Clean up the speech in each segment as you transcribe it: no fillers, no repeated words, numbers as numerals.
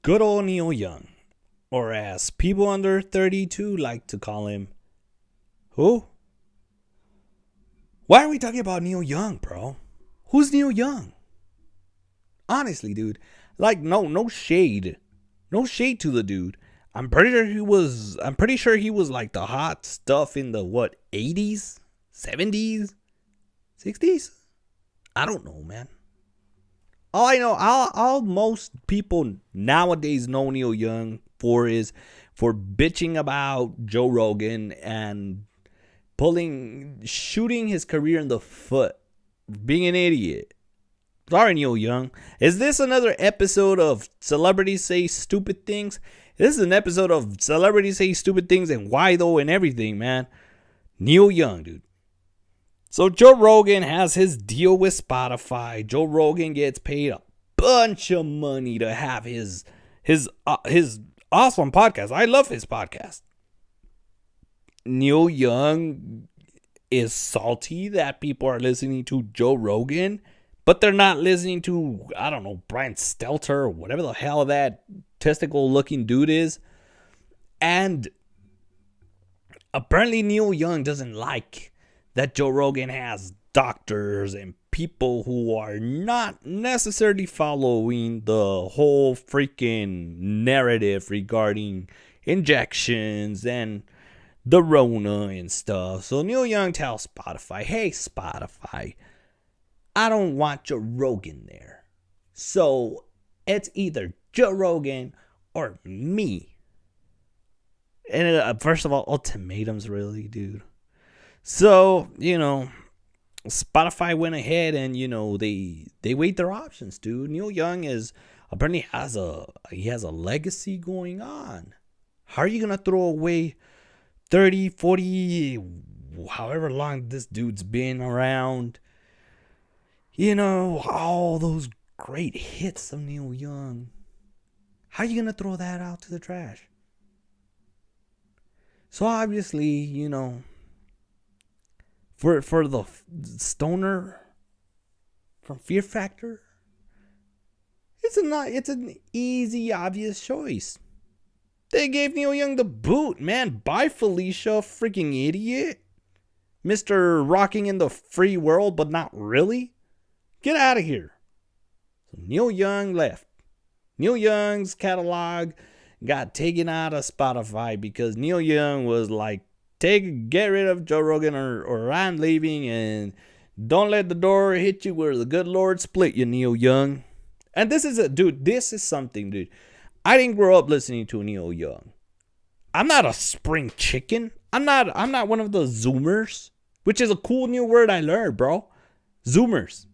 Good old Neil Young, or as people under 32 like to call him, who? Why are we talking about Neil Young, bro? Who's Neil Young? Honestly, dude, like no shade. No shade to the dude. I'm pretty sure he was like the hot stuff in the 80s, 70s, 60s? I don't know, man. All I know, all most people nowadays know Neil Young for is for bitching about Joe Rogan and shooting his career in the foot, being an idiot. Sorry, Neil Young. Is this another episode of Celebrities Say Stupid Things? This is an episode of Celebrities Say Stupid Things and why though and everything, man. Neil Young, dude. So Joe Rogan has his deal with Spotify. Joe Rogan gets paid a bunch of money to have his awesome podcast. I love his podcast. Neil Young is salty that people are listening to Joe Rogan, but they're not listening to, I don't know, Brian Stelter or whatever the hell that testicle-looking dude is. And apparently Neil Young doesn't like that Joe Rogan has doctors and people who are not necessarily following the whole freaking narrative regarding injections and the Rona and stuff. So Neil Young tells Spotify, hey, Spotify, I don't want Joe Rogan there. So it's either Joe Rogan or me. And first of all, ultimatums, really, dude. So, Spotify went ahead and, they weighed their options, dude. Neil Young apparently has a legacy going on. How are you going to throw away 30, 40, however long this dude's been around? All those great hits of Neil Young. How are you going to throw that out to the trash? So obviously, for the stoner from Fear Factor, it's an easy, obvious choice. They gave Neil Young the boot, man. Bye, Felicia, freaking idiot. Mr. Rocking in the Free World, but not really. Get out of here. So Neil Young left. Neil Young's catalog got taken out of Spotify because Neil Young was like, get rid of Joe Rogan or I'm leaving, and don't let the door hit you where the good Lord split you, Neil Young. And this is something, dude. I didn't grow up listening to Neil Young. I'm not a spring chicken. I'm not one of the Zoomers, which is a cool new word I learned, bro. Zoomers.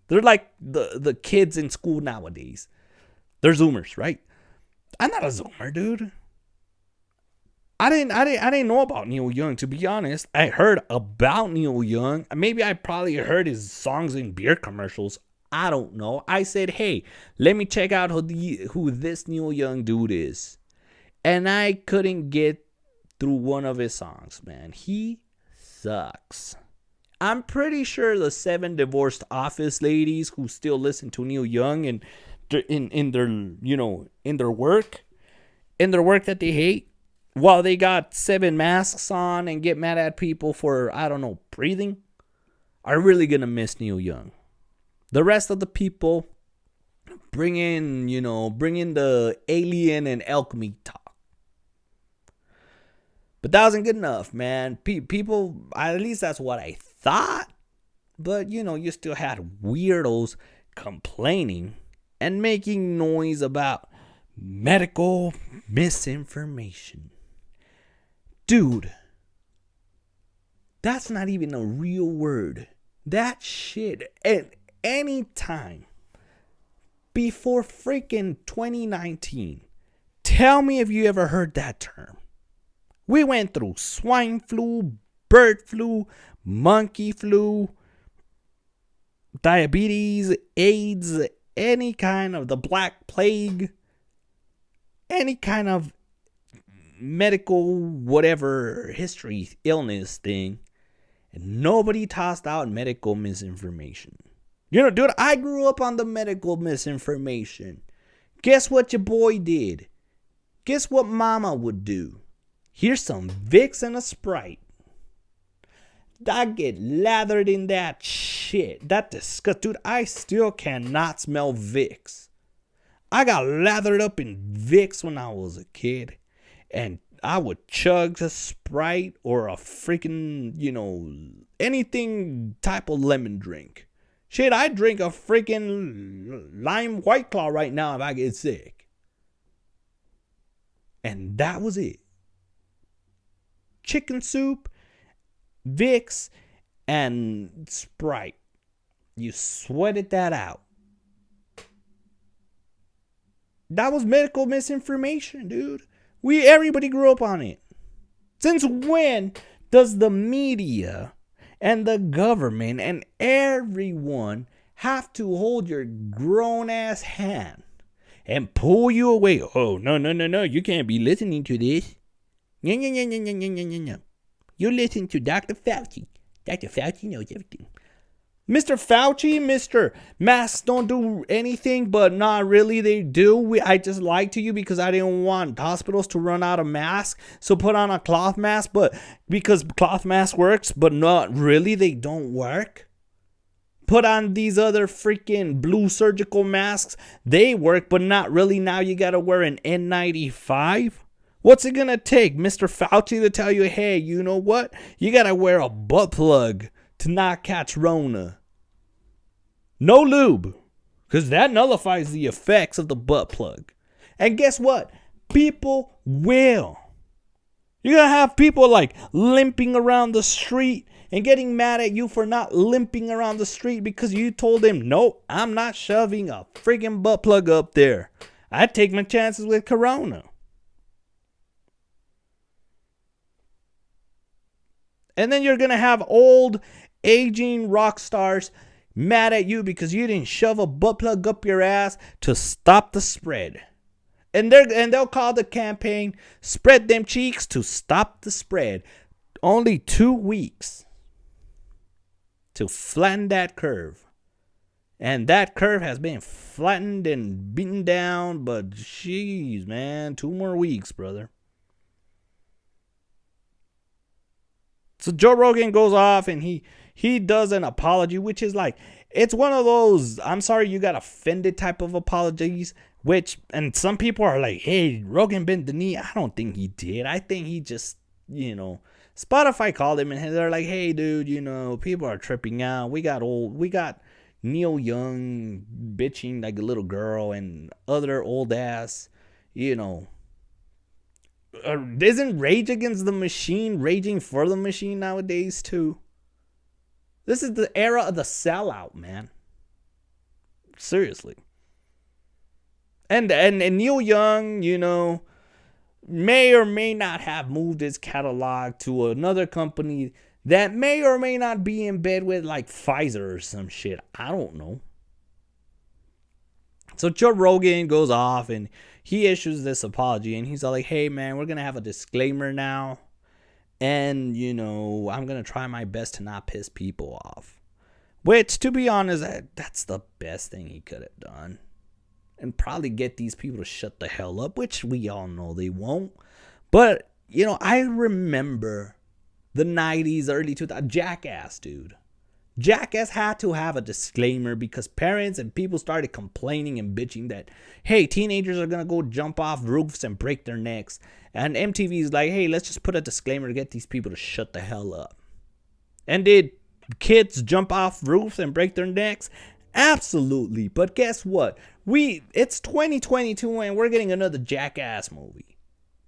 They're like the kids in school nowadays. They're Zoomers, right? I'm not a Zoomer, dude. I didn't know about Neil Young, to be honest. I heard about Neil Young. Maybe I probably heard his songs in beer commercials. I don't know. I said, hey, let me check out who this Neil Young dude is. And I couldn't get through one of his songs, man. He sucks. I'm pretty sure the 7 divorced office ladies who still listen to Neil Young and in their work that they hate, while they got 7 masks on and get mad at people for, I don't know, breathing, are really going to miss Neil Young. The rest of the people bring in the alien and elk meat talk. But that wasn't good enough, man. People, at least that's what I thought. But, you still had weirdos complaining and making noise about medical misinformation. Dude, that's not even a real word. That shit, at any time before freaking 2019, tell me if you ever heard that term. We went through swine flu, bird flu, monkey flu, diabetes, AIDS, any kind of the Black Plague, any kind of medical whatever history illness thing, and nobody tossed out medical misinformation. Dude, I grew up on the medical misinformation. Guess what your boy did? Guess what mama would do? Here's some Vicks and a Sprite. I get lathered in that shit. That disgust. Dude, I still cannot smell Vicks. I got lathered up in Vicks when I was a kid. And I would chug a Sprite or a freaking, anything type of lemon drink. Shit, I drink a freaking lime White Claw right now if I get sick. And that was it. Chicken soup, Vicks, and Sprite. You sweated that out. That was medical misinformation, dude. Everybody grew up on it. Since when does the media and the government and everyone have to hold your grown ass hand and pull you away? Oh, no. You can't be listening to this. No. You listen to Dr. Fauci. Dr. Fauci knows everything. Mr. Fauci, Mr. Masks don't do anything, but not really, they do. I just lied to you because I didn't want hospitals to run out of masks. So put on a cloth mask, but because cloth mask works, but not really, they don't work. Put on these other freaking blue surgical masks. They work, but not really. Now you got to wear an N95. What's it going to take, Mr. Fauci, to tell you, hey, you know what? You got to wear a butt plug to not catch Rona. No lube, because that nullifies the effects of the butt plug. And guess what? People will. You're going to have people like limping around the street and getting mad at you for not limping around the street because you told them, nope, I'm not shoving a freaking butt plug up there. I take my chances with Corona. And then you're going to have old, aging rock stars mad at you because you didn't shove a butt plug up your ass to stop the spread. And they'll call the campaign Spread Them Cheeks to Stop the Spread. Only 2 weeks to flatten that curve. And that curve has been flattened and beaten down, but jeez, man, 2 more weeks, brother. So Joe Rogan goes off and he does an apology, which is like, it's one of those, I'm sorry you got offended type of apologies, and some people are like, hey, Rogan bent the knee. I don't think he did. I think he just, Spotify called him and they're like, hey, dude, people are tripping out. We got Neil Young bitching like a little girl and other old ass, Isn't Rage Against the Machine raging for the machine nowadays too? This is the era of the sellout, man. Seriously. And Neil Young, may or may not have moved his catalog to another company that may or may not be in bed with like Pfizer or some shit. I don't know. So Joe Rogan goes off and he issues this apology and he's all like, hey man, we're going to have a disclaimer now. And, I'm going to try my best to not piss people off. Which, to be honest, that's the best thing he could have done. And probably get these people to shut the hell up, which we all know they won't. But, I remember the 90s, early 2000s. Jackass, dude. Jackass had to have a disclaimer because parents and people started complaining and bitching that, hey, teenagers are going to go jump off roofs and break their necks. And MTV's like, hey, let's just put a disclaimer to get these people to shut the hell up. And did kids jump off roofs and break their necks? Absolutely. But guess what? It's 2022 and we're getting another Jackass movie.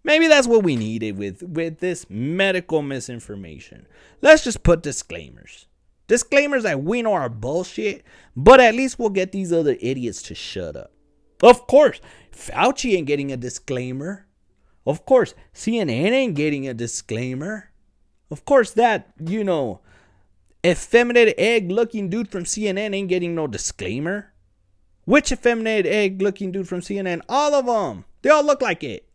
Maybe that's what we needed with this medical misinformation. Let's just put disclaimers. Disclaimers that we know are bullshit, but at least we'll get these other idiots to shut up. Of course, Fauci ain't getting a disclaimer. Of course, CNN ain't getting a disclaimer. Of course, that, effeminate egg-looking dude from CNN ain't getting no disclaimer. Which effeminate egg-looking dude from CNN? All of them. They all look like it.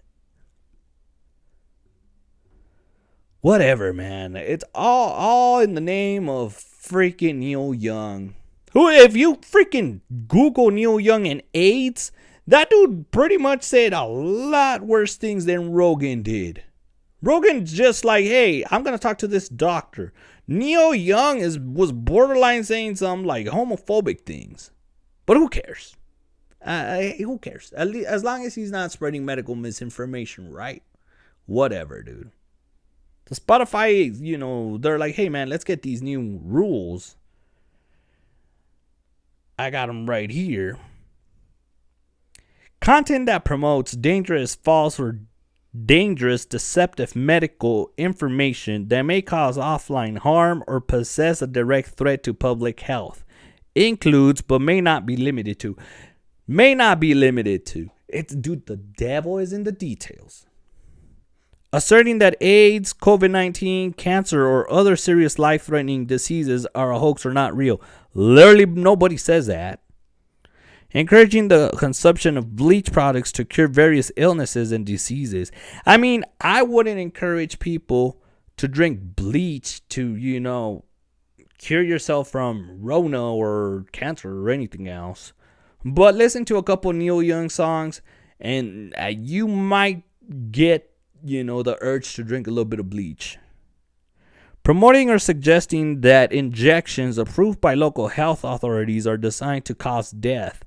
Whatever, man. It's all in the name of freaking Neil Young. Who, if you freaking Google Neil Young and AIDS, That dude pretty much said a lot worse things than Rogan did. Rogan's just like, hey, I'm going to talk to this doctor. Neil Young was borderline saying some like homophobic things. But who cares? Who cares? As long as he's not spreading medical misinformation, right? Whatever, dude. The Spotify, they're like, hey, man, let's get these new rules. I got them right here. Content that promotes dangerous, false, or dangerous, deceptive medical information that may cause offline harm or possess a direct threat to public health includes, but may not be limited to. Dude, the devil is in the details. Asserting that AIDS, COVID-19, cancer, or other serious life-threatening diseases are a hoax or not real. Literally, nobody says that. Encouraging the consumption of bleach products to cure various illnesses and diseases. I mean, I wouldn't encourage people to drink bleach to, cure yourself from Rona or cancer or anything else. But listen to a couple Neil Young songs and you might get, the urge to drink a little bit of bleach. Promoting or suggesting that injections approved by local health authorities are designed to cause death.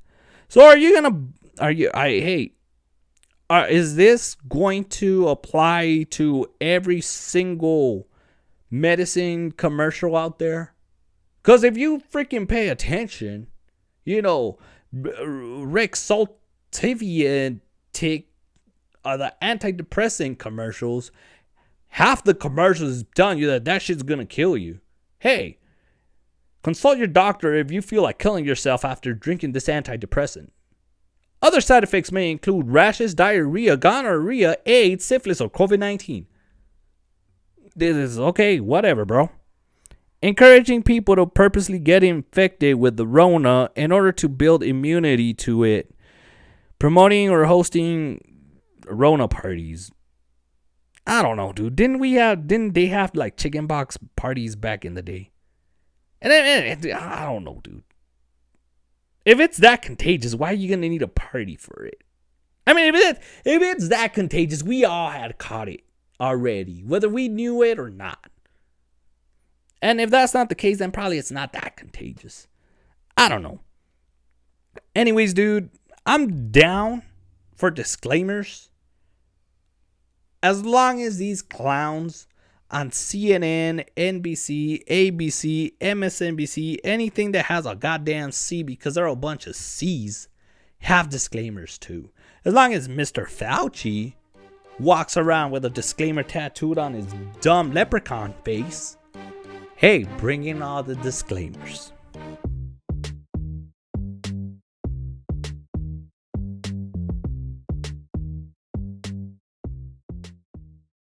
So is this going to apply to every single medicine commercial out there? Because if you freaking pay attention, Rexultivian, the antidepressant commercials, half the commercials is telling you that shit's going to kill you. Hey, consult your doctor if you feel like killing yourself after drinking this antidepressant. Other side effects may include rashes, diarrhea, gonorrhea, AIDS, syphilis, or COVID-19. This is okay, whatever, bro. Encouraging people to purposely get infected with the Rona in order to build immunity to it. Promoting or hosting Rona parties. I don't know, dude. Didn't they have like chicken box parties back in the day? And then, I don't know, dude. If it's that contagious, why are you going to need a party for it? I mean, if it's that contagious, we all had caught it already, whether we knew it or not. And if that's not the case, then probably it's not that contagious. I don't know. Anyways, dude, I'm down for disclaimers. As long as these clowns on CNN, NBC, ABC, MSNBC, anything that has a goddamn C, because there are a bunch of C's, have disclaimers too. As long as Mr. Fauci walks around with a disclaimer tattooed on his dumb leprechaun face, hey, bring in all the disclaimers.